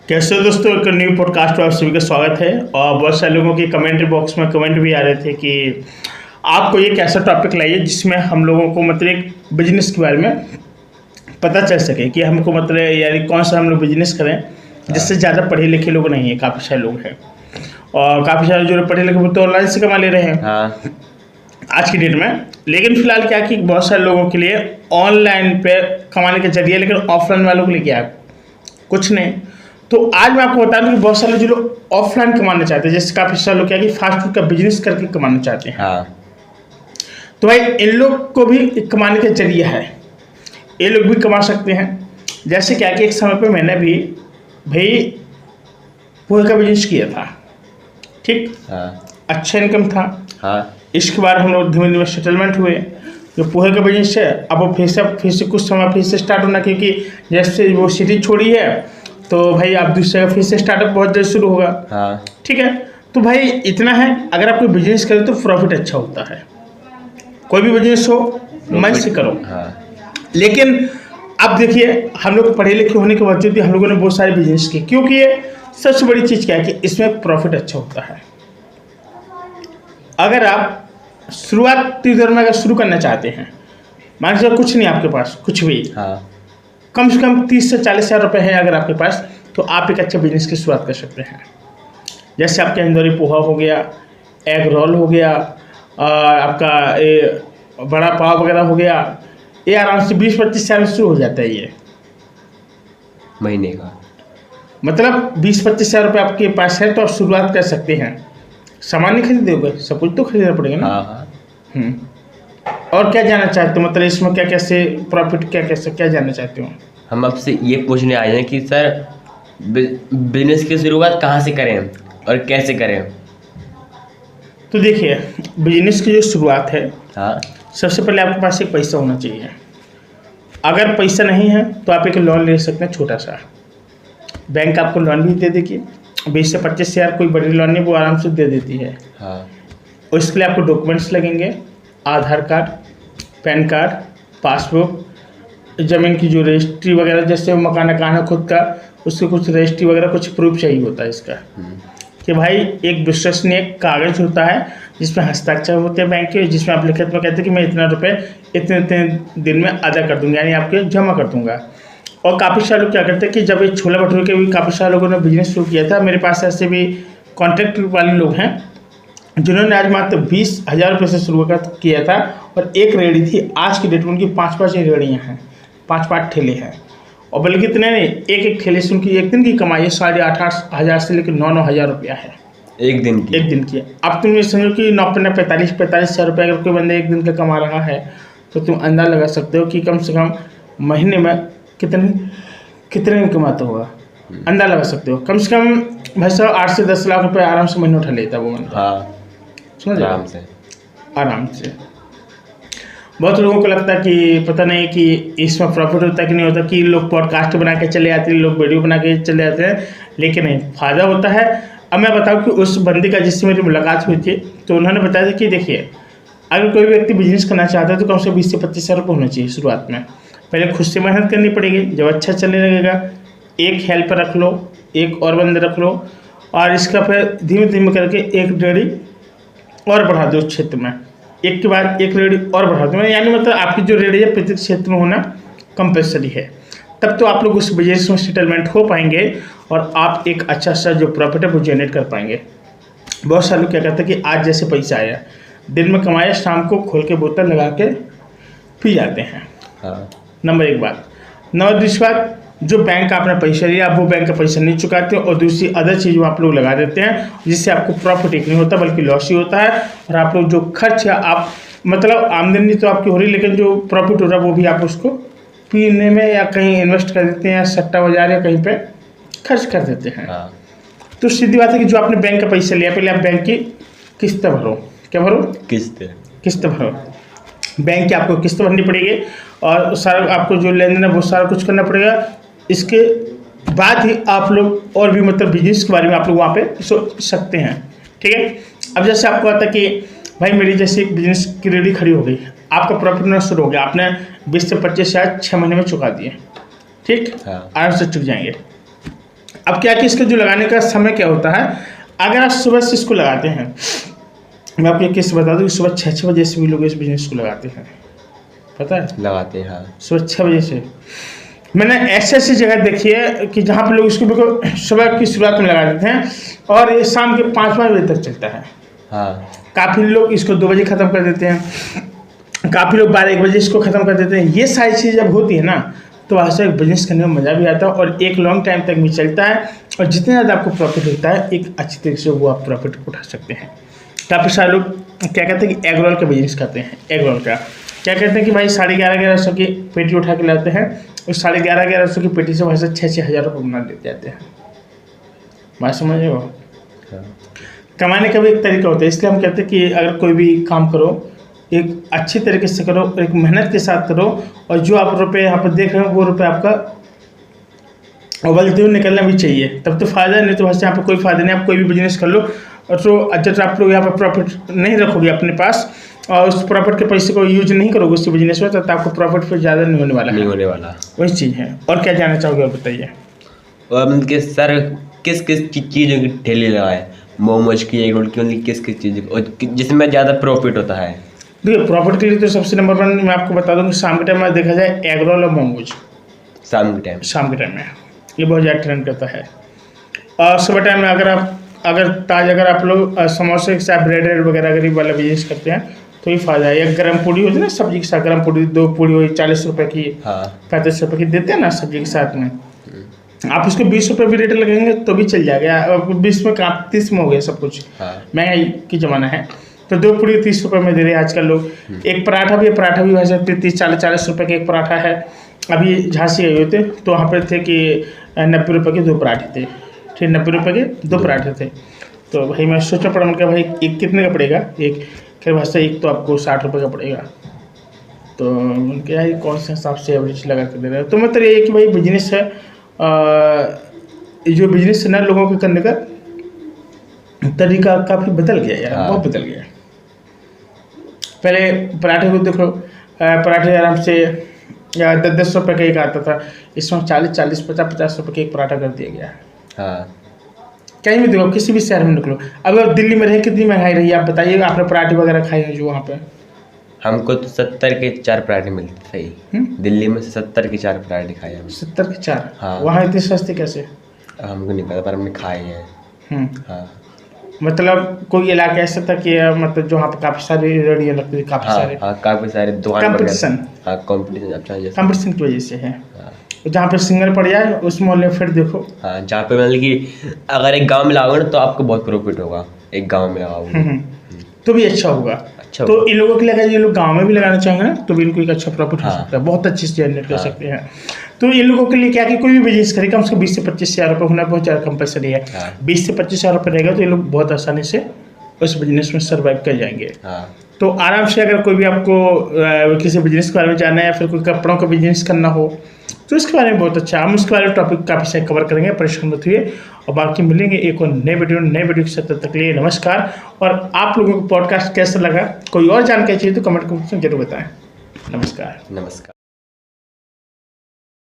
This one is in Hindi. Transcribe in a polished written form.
कैसे हो दोस्तों, एक न्यू पॉडकास्ट में आप सभी का स्वागत है। और बहुत सारे लोगों के कमेंट बॉक्स में कमेंट भी आ रहे थे कि आपको एक ऐसा टॉपिक लाइए जिसमें हम लोगों को मतलब एक बिजनेस के बारे में पता चल सके कि हमको मतलब यानी कौन सा हम लोग बिजनेस करें जिससे ज़्यादा पढ़े लिखे लोग नहीं है, काफ़ी सारे लोग हैं और काफ़ी सारे जो पढ़े लिखे वो तो ऑनलाइन से कमा ले रहे हैं आज की डेट में। लेकिन फिलहाल क्या कि बहुत सारे लोगों के लिए ऑनलाइन पे कमाने के जरिए, लेकिन ऑफलाइन वालों के लिए क्या है, कुछ नहीं। तो आज मैं आपको बता दूं कि बहुत सारे जो लोग ऑफलाइन कमाना चाहते हैं, जैसे काफ़ी सारे लोग क्या कि फास्ट फूड का बिजनेस करके कमाना चाहते हैं। तो भाई इन लोग को भी एक कमाने का जरिया है, ये लोग भी कमा सकते हैं। जैसे क्या कि एक समय पे मैंने भी भाई पोहे का बिजनेस किया था, ठीक। अच्छा इनकम था। इसके बाद हम लोग धीमे धीमे सेटलमेंट हुए। जो पोहे का बिजनेस है अब वो फिर से कुछ समय फिर से स्टार्ट होना, क्योंकि जैसे वो सिटी छोड़ी है तो भाई आप दूसरे जगह फिर से स्टार्टअप बहुत जल्द शुरू होगा। ठीक है, तो भाई इतना है, अगर आप कोई बिजनेस करें तो प्रॉफिट अच्छा होता है। कोई भी बिजनेस हो मन से करो। लेकिन अब देखिए, हम लोग पढ़े लिखे होने के बावजूद भी हम लोगों ने बहुत सारे बिजनेस किए, क्योंकि ये सबसे बड़ी चीज़ क्या है कि इसमें प्रॉफिट अच्छा होता है। अगर आप शुरुआती दौर में अगर शुरू करना चाहते हैं, मान लीजिए कुछ नहीं आपके पास, कुछ भी कम से कम 30 से 40 हज़ार रुपये है अगर आपके पास, तो आप एक अच्छे बिजनेस की शुरुआत कर सकते हैं। जैसे आपके इंदौरी पोहा हो गया, एग रोल हो गया, आपका ये बड़ा पाव वगैरह हो गया, ये आराम से 20-25 हज़ार शुरू हो जाता है। ये महीने का मतलब 20-25 हज़ार रुपये आपके पास है तो आप शुरुआत कर सकते हैं। सामान नहीं खरीदोगे, सब कुछ तो खरीदना पड़ेगा ना। और क्या जानना चाहते हो, मतलब इसमें क्या कैसे प्रॉफिट क्या जानना चाहते हो? हम आपसे ये पूछने आए हैं कि सर बिजनेस की शुरुआत कहाँ से करें और कैसे करें? तो देखिए, बिजनेस की जो शुरुआत है, सबसे पहले आपके पास एक पैसा होना चाहिए। अगर पैसा नहीं है तो आप एक लोन ले सकते हैं, छोटा सा। बैंक आपको लोन भी दे देगी, 20 से 25 हज़ार, कोई बड़ी लोन नहीं, वो आराम से दे देती है। और इसके लिए आपको डॉक्यूमेंट्स लगेंगे, आधार कार्ड, पैन कार्ड, पासबुक, ज़मीन की जो रजिस्ट्री वगैरह, जैसे मकान है खुद का, उसके कुछ रजिस्ट्री वगैरह कुछ प्रूफ चाहिए होता है इसका, कि भाई एक विश्वसनीय कागज़ होता है जिसमें हस्ताक्षर होते हैं बैंक के, जिसमें आप लिखित में कहते हैं कि मैं इतना रुपये इतने इतने दिन में अदा कर दूँगा, यानी आपके जमा कर दूँगा। और काफ़ी सारे लोग क्या करते हैं कि जब ये छोले भटूरे के भी काफ़ी सारे लोगों ने बिजनेस शुरू किया था, मेरे पास ऐसे भी कॉन्ट्रैक्ट वाले लोग हैं जिन्होंने आज मात्र 20,000 रुपये से शुरू किया था। और एक रेडी थी, आज की डेट में उनकी 5-5 रेडियाँ हैं, 5-5 ठेले हैं। और बल्कि इतने नहीं, एक ठेले से उनकी एक दिन की कमाई 8,500 हज़ार से लेकर 9-9 हज़ार रुपया है एक दिन की। अब तुम ये समझो कि 45 हज़ार रुपये अगर कोई बंदा एक दिन का कमा रहा है, तो तुम अंदाज़ा लगा सकते हो कि कम से कम महीने में कितने कमाता होगा, अंदाज़ा लगा सकते हो। कम से कम भाई साहब 8 से 10 लाख रुपए आराम से महीने उठा लेता वो बंदा। समझ आराम से। बहुत लोगों को लगता है कि पता नहीं कि इसमें प्रॉफिट होता है कि नहीं होता, कि लोग पॉडकास्ट बना के चले आते हैं, लोग वीडियो बना के चले जाते हैं, लेकिन नहीं, फ़ायदा होता है। अब मैं बताऊं कि उस बंदे का जिससे मेरी मुलाकात हुई थी, तो उन्होंने बताया था कि देखिए, अगर कोई व्यक्ति बिजनेस करना चाहता है तो कम से कम 20 से 25 हज़ार रुपये होना चाहिए शुरुआत में। पहले खुद से मेहनत करनी पड़ेगी, जब अच्छा चलने लगेगा एक हेल्पर रख लो, एक और बंदे रख लो, और इसका फिर धीमे धीमे करके एक रेडी और बढ़ा दो उस क्षेत्र में, एक के बाद एक रेडी और बढ़ा दो, यानी मतलब आपकी जो रेडी है प्रत्येक क्षेत्र में होना कंपल्सरी है। तब तो आप लोग उस बिजनेस में सेटलमेंट हो पाएंगे और आप एक अच्छा सा जो प्रॉफिट है वो जनरेट कर पाएंगे। बहुत सारे लोग क्या कहते हैं कि आज जैसे पैसा आया, दिन में कमाया, शाम को खोल के बोतल लगा के पी जाते हैं। नंबर एक बात। नंबर दूसरी बात, जो बैंक का आपने पैसा लिया, आप वो बैंक का पैसा नहीं चुकाते, और दूसरी अदर चीज़ में आप लोग लगा देते हैं, जिससे आपको प्रॉफिट एक नहीं होता बल्कि लॉस ही होता है। और आप लोग जो खर्च है, आप मतलब आमदनी तो आपकी हो रही, लेकिन जो प्रॉफिट हो रहा है वो भी आप उसको पीने में या कहीं इन्वेस्ट कर देते हैं, या सट्टा बाजार या कहीं पे खर्च कर देते हैं। तो सीधी बात है कि जो आपने बैंक का पैसा लिया, पहले आप बैंक की किस्त भरो। क्या भरो? किस्त भरो। बैंक की आपको किस्त भरनी पड़ेगी, और सारा आपको जो लेन देन है वो सारा कुछ करना पड़ेगा। इसके बाद ही आप लोग और भी मतलब बिजनेस के बारे में आप लोग वहाँ पे सोच सकते हैं। ठीक है, अब जैसे आपको आता है कि भाई मेरी जैसे एक बिजनेस की रेडी खड़ी हो गई, आपका प्रॉफिट होना शुरू हो गया, आपने 20 से 25 शायद 6 महीने में चुका दिए, ठीक, आराम से चुक जाएंगे। अब क्या कि इसका जो लगाने का समय क्या होता है, अगर आप सुबह से इसको लगाते हैं, मैं आपको एक केस बता दूं कि सुबह 6 बजे से भी लोग इस बिजनेस को लगाते हैं, पता है, लगाते हैं। हाँ, सुबह 6 बजे से। मैंने ऐसी ऐसी जगह देखी है कि जहाँ पे लोग इसको बिल्कुल सुबह की शुरुआत में लगा देते हैं और ये शाम के 5 बजे तक चलता है। हाँ, काफ़ी लोग इसको 2 बजे ख़त्म कर देते हैं, काफ़ी लोग 12-1 बजे इसको ख़त्म कर देते हैं। ये सारी चीज़ जब होती है ना, तो वहाँ से बिजनेस करने में मज़ा भी आता है और एक लॉन्ग टाइम तक भी चलता है और जितने ज़्यादा आपको प्रॉफिट होता है, एक अच्छी तरीके से वो आप प्रॉफिट उठा सकते हैं। काफ़ी सारे लोग क्या कहते हैं कि एग रोल का बिजनेस करते हैं। एग रोल का क्या कहते हैं कि भाई 11,500 की पेटी उठा के लाते हैं, उस 11,500 की पेटी से वहाँ से 6-6 हज़ार रुपये बना लेते जाते हैं। बात समझ रहे हो? हाँ, कमाने का भी एक तरीका होता है, इसलिए हम कहते हैं कि अगर कोई भी काम करो, एक अच्छी तरीके से करो, एक मेहनत के साथ करो और जो आप रुपये यहाँ पर देख रहे हो वो रुपये आपका उबलते हुए निकलना भी चाहिए, तब तो फ़ायदा है। नहीं तो वैसे यहाँ पर कोई फ़ायदा नहीं। आप कोई भी बिजनेस कर लो और तो जब आप लोग यहाँ पर प्रॉफिट नहीं रखोगे अपने पास और उस प्रॉफिट के पैसे को यूज नहीं करोगे उस बिजनेस में, तो आपको प्रॉफिट फिर ज़्यादा नहीं होने वाला है, नहीं होने वाला। वही चीज़ है। और क्या जानना चाहोगे और बताइए। और मतलब कि सर किस किस चीज़ों की ठेली लगाए, मोमोज की, एग रोल की, मतलब किस किस चीज़ की, और जिसमें ज़्यादा प्रॉफिट होता है? देखिए प्रॉफिट के लिए तो सबसे नंबर 1 मैं आपको बता दूं कि शाम के टाइम में देखा जाए एग रोल और मोमोज। शाम के टाइम? शाम के टाइम में ये बहुत ज़्यादा ट्रेंड करता है। और सुबह टाइम में अगर आप लोग समोसे के साथ ब्रेड वगैरह अगर ये वाला बिजनेस करते हैं तो ये फ़ायदा है। एक गर्म पूड़ी होती है ना सब्जी के साथ, गर्म पूड़ी 2 पूड़ी हुई 40 रुपये की, हाँ, 35 रुपये की देते हैं ना सब्जी के साथ में। आप उसको 20 रुपये भी रेट लगेंगे तो भी चल जाएगा। 20 में 30 में हो गया सब कुछ। हाँ, महंगाई की ज़माना है, तो 2 पूड़ी 30 रुपये में दे रहे हैं आजकल लोग। एक पराठा भी वैसे 30-40 रुपये का एक पराठा है। अभी झांसी गए हुए थे तो वहाँ पे थे कि 90 रुपये के 2 पराठे थे, ठीक, 90 रुपये के 2 पराठे थे। तो भाई मैं सोचा पड़ा, मैंने कहा भाई एक कितने का पड़ेगा एक, फिर वैसे एक तो आपको 60 रुपये का पड़ेगा। तो उनके यार कौन से हिसाब से एवरेज लगा के दे रहे हैं। तो मतलब ये है कि भाई बिजनेस है, जो बिजनेस है ना लोगों के करने का तरीका काफ़ी बदल गया यार। हाँ, बहुत बदल गया। पहले पराठे को देखो, पराठे आराम से 10-10 रुपये का एक आता था, इसमें 40-40, 50-50 रुपये का एक पराठा कर दिया गया है। हाँ, कहीं भी देखो, किसी भी शहर में निकलो, अब आप दिल्ली में रहे कितनी महंगाई रही है आप बताइए। आपने पराठे वगैरह खाए हैं जो वहाँ पे? हमको तो 70 के 4 पराठे मिलते सही। दिल्ली में 70 के 4 पराठे खाए हम। 70 के 4? हाँ। वहाँ इतने सस्ते कैसे? हमको नहीं पता पर हमने खाए हैं। हाँ, मतलब कोई इलाका ऐसा था कि मतलब जो वहाँ पे काफ़ी सारी रेडियो लगती थी, काफ़ी हाँ, सारे हाँ, काफ़ी सारे दुकान कंपटीशन, हाँ, कंपटीशन अच्छा जैसे। कंपटीशन की वजह से है। हाँ, जहाँ पे सिंगल पड़ जाए उस मोहल्ले में फिर देखो। हाँ, जहाँ पे मतलब कि अगर एक गांव में लगाओगे ना तो आपको बहुत प्रॉफिट होगा, एक गांव में लगाओगे तो भी अच्छा होगा। अच्छा तो होगा। इन लोगों के लिए अगर ये लोग गांव में भी लगाना चाहेंगे ना तो भी इनको एक अच्छा प्रॉफिट हो हाँ। सकता है, बहुत अच्छी से जनरेट कर हाँ। सकते हैं। तो इन लोगों के लिए क्या कि कोई भी बिजनेस करे कम से कम 20 से 25 हज़ार रुपये होना बहुत ज़्यादा कंपलसरी है। हाँ। 20 से 25 हज़ार रुपये रहेगा तो ये लोग बहुत आसानी से उस बिजनेस में सर्वाइव कर जाएंगे। हाँ, तो आराम से अगर कोई भी आपको किसी बिजनेस के बारे में जानना है या फिर कोई कपड़ों का बिजनेस करना हो तो इसके बारे में बहुत अच्छा, हम उसके बारे में टॉपिक काफ़ी सारे कवर करेंगे, परेशान मत हुए। और बाकी मिलेंगे एक और नए वीडियो के साथ, तब तक के लिए नमस्कार। और आप लोगों को पॉडकास्ट कैसा लगा, कोई और जानकारी चाहिए तो कमेंट में जरूर बताएं। नमस्कार। नमस्कार।